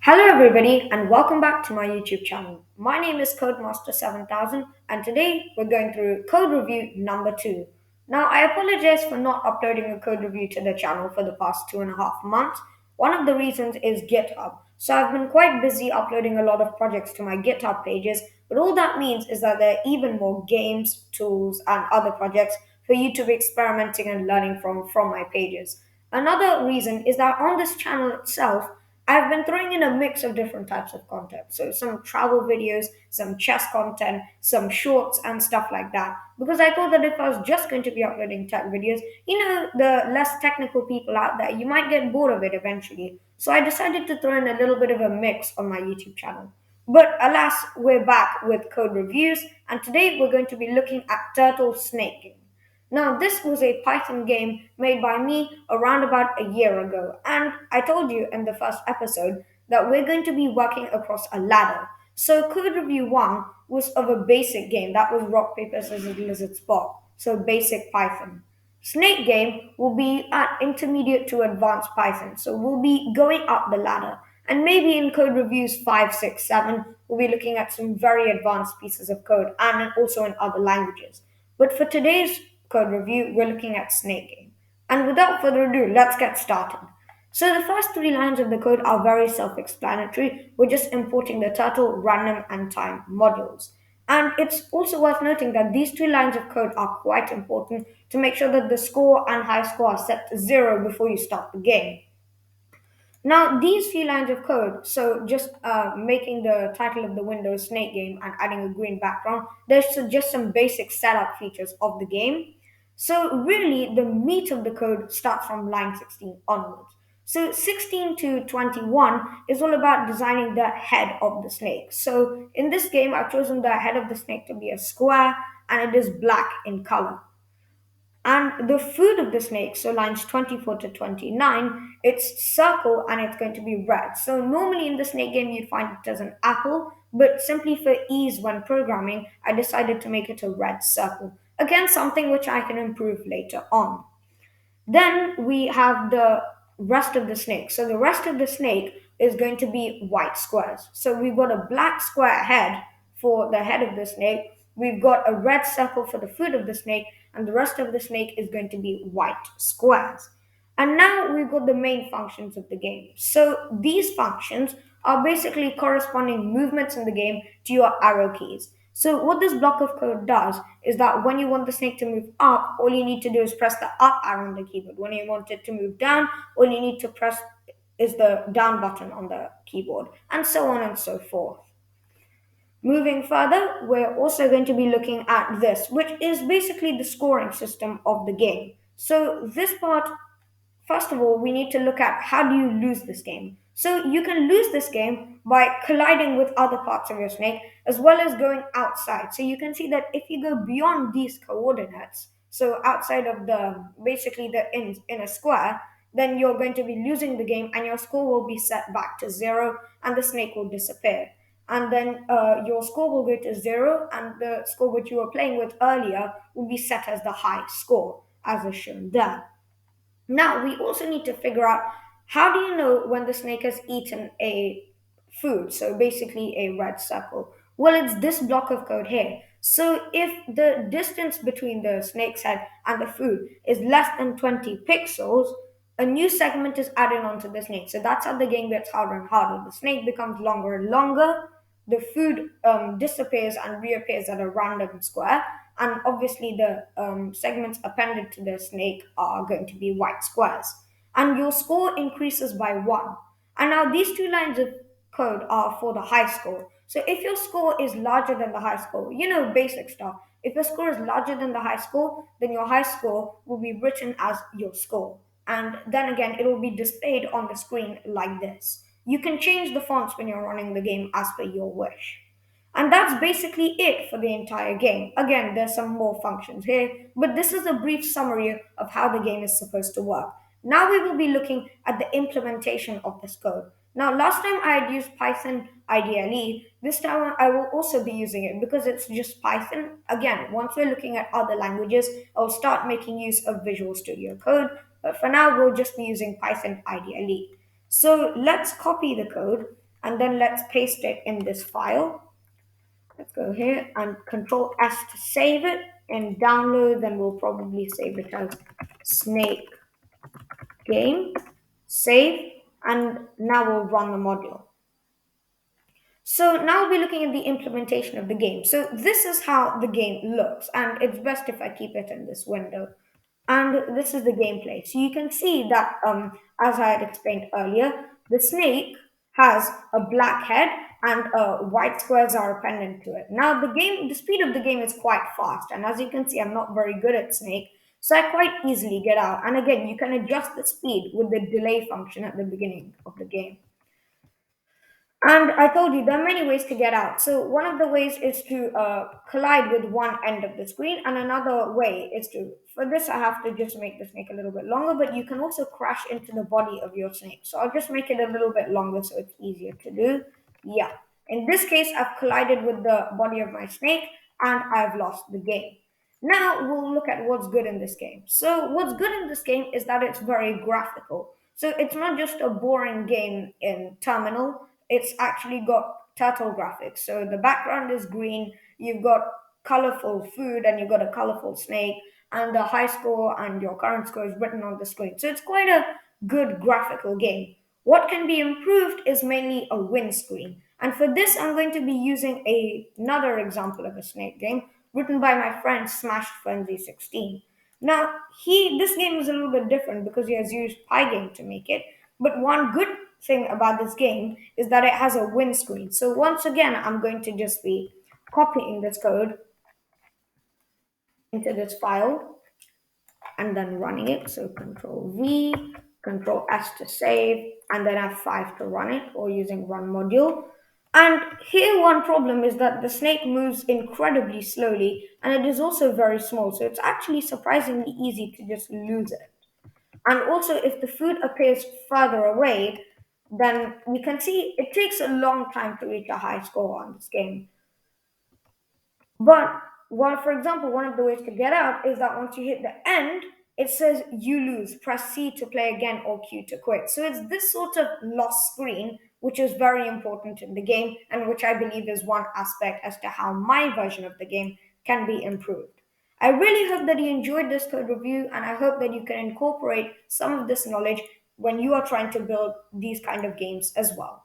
Hello, everybody, and welcome back to my YouTube channel. My name is Codemaster 7000, and today we're going through code review number 2. Now, I apologize for not uploading a code review to the channel for the past 2.5 months. One of the reasons is GitHub. So, I've been quite busy uploading a lot of projects to my GitHub pages, but all that means is that there are even more games, tools, and other projects for you to be experimenting and learning from my pages. Another reason is that on this channel itself, I've been throwing in a mix of different types of content. So, some travel videos, some chess content, some shorts, and stuff like that. Because I thought that if I was just going to be uploading tech videos, the less technical people out there, you might get bored of it eventually. So, I decided to throw in a little bit of a mix on my YouTube channel. But alas, we're back with code reviews, and today we're going to be looking at Turtle Snake Game. Now, this was a Python game made by me around about a year ago, and I told you in the first episode that we're going to be working across a ladder. So, Code Review 1 was of a basic game that was rock, paper, scissors, lizard, spot, so basic Python. Snake Game will be at intermediate to advanced Python, so we'll be going up the ladder. And maybe in code reviews 5, 6, 7, we'll be looking at some very advanced pieces of code and also in other languages. But for today's code review, we're looking at Snake Game. And without further ado, let's get started. So the first three lines of the code are very self-explanatory. We're just importing the turtle, random, and time modules. And it's also worth noting that these two lines of code are quite important to make sure that the score and high score are set to 0 before you start the game. Now, these few lines of code, so just making the title of the window Snake Game and adding a green background, there's just some basic setup features of the game. So, really, the meat of the code starts from line 16 onwards. So, 16 to 21 is all about designing the head of the snake. So, in this game, I've chosen the head of the snake to be a square and it is black in color. And the food of the snake, so lines 24 to 29, it's circle and it's going to be red. So normally in the snake game, you'd find it as an apple, but simply for ease when programming, I decided to make it a red circle. Again, something which I can improve later on. Then we have the rest of the snake. So the rest of the snake is going to be white squares. So we've got a black square head for the head of the snake. We've got a red circle for the foot of the snake, and the rest of the snake is going to be white squares. And now we've got the main functions of the game. So these functions are basically corresponding movements in the game to your arrow keys. So what this block of code does is that when you want the snake to move up, all you need to do is press the up arrow on the keyboard. When you want it to move down, all you need to press is the down button on the keyboard, and so on and so forth. Moving further, we're also going to be looking at this, which is basically the scoring system of the game. So this part, first of all, we need to look at how do you lose this game. So you can lose this game by colliding with other parts of your snake as well as going outside. So you can see that if you go beyond these coordinates, so outside of the basically the in a square, then you're going to be losing the game and your score will be set back to 0 and the snake will disappear. And then your score will go to 0 and the score which you were playing with earlier will be set as the high score as is shown there. Now, we also need to figure out how do you know when the snake has eaten a food, so basically a red circle? Well, it's this block of code here. So, if the distance between the snake's head and the food is less than 20 pixels, a new segment is added onto the snake. So, that's how the game gets harder and harder. The snake becomes longer and longer, the food disappears and reappears at a random square, and obviously the segments appended to the snake are going to be white squares. And your score increases by 1. And now these two lines of code are for the high score. So if your score is larger than the high score, basic stuff. If your score is larger than the high score, then your high score will be written as your score. And then again, it will be displayed on the screen like this. You can change the fonts when you're running the game as per your wish. And that's basically it for the entire game. Again, there's some more functions here, but this is a brief summary of how the game is supposed to work. Now we will be looking at the implementation of this code. Now, last time I had used Python IDLE. This time I will also be using it because it's just Python. Again, once we're looking at other languages, I'll start making use of Visual Studio Code. But for now, we'll just be using Python IDLE. So let's copy the code and then let's paste it in this file. Let's go here and Control S to save it and download. Then we'll probably save it as Snake Game. Save, and now we'll run the module. So now we're looking at the implementation of the game. So this is how the game looks, and it's best if I keep it in this window. And this is the gameplay. So you can see that, as I had explained earlier, the snake has a black head and white squares are appended to it. Now the speed of the game is quite fast, and as you can see, I'm not very good at snake, so I quite easily get out. And again, you can adjust the speed with the delay function at the beginning of the game. And I told you there are many ways to get out. So one of the ways is to collide with one end of the screen, and another way is to, for this, I have to just make the snake a little bit longer, but you can also crash into the body of your snake. So I'll just make it a little bit longer so it's easier to do. Yeah. In this case, I've collided with the body of my snake and I've lost the game. Now we'll look at what's good in this game. So what's good in this game is that it's very graphical. So it's not just a boring game in terminal, it's actually got turtle graphics. So the background is green, you've got colorful food, and you've got a colorful snake, and the high score and your current score is written on the screen. So it's quite a good graphical game. What can be improved is mainly a win screen. And for this, I'm going to be using another example of a snake game written by my friend Smash Frenzy 16. Now, this game is a little bit different because he has used Pygame to make it. But one good thing about this game is that it has a win screen. So once again, I'm going to just be copying this code into this file and then running it. So Control V, Control S to save, and then F5 to run it, or using run module. And here one problem is that the snake moves incredibly slowly and it is also very small. So it's actually surprisingly easy to just lose it. And also, if the food appears further away, then you can see it takes a long time to reach a high score on this game. But for example, one of the ways to get out is that once you hit the end, it says you lose. Press C to play again or Q to quit. So it's this sort of lost screen which is very important in the game and which I believe is one aspect as to how my version of the game can be improved. I really hope that you enjoyed this code review and I hope that you can incorporate some of this knowledge when you are trying to build these kind of games as well.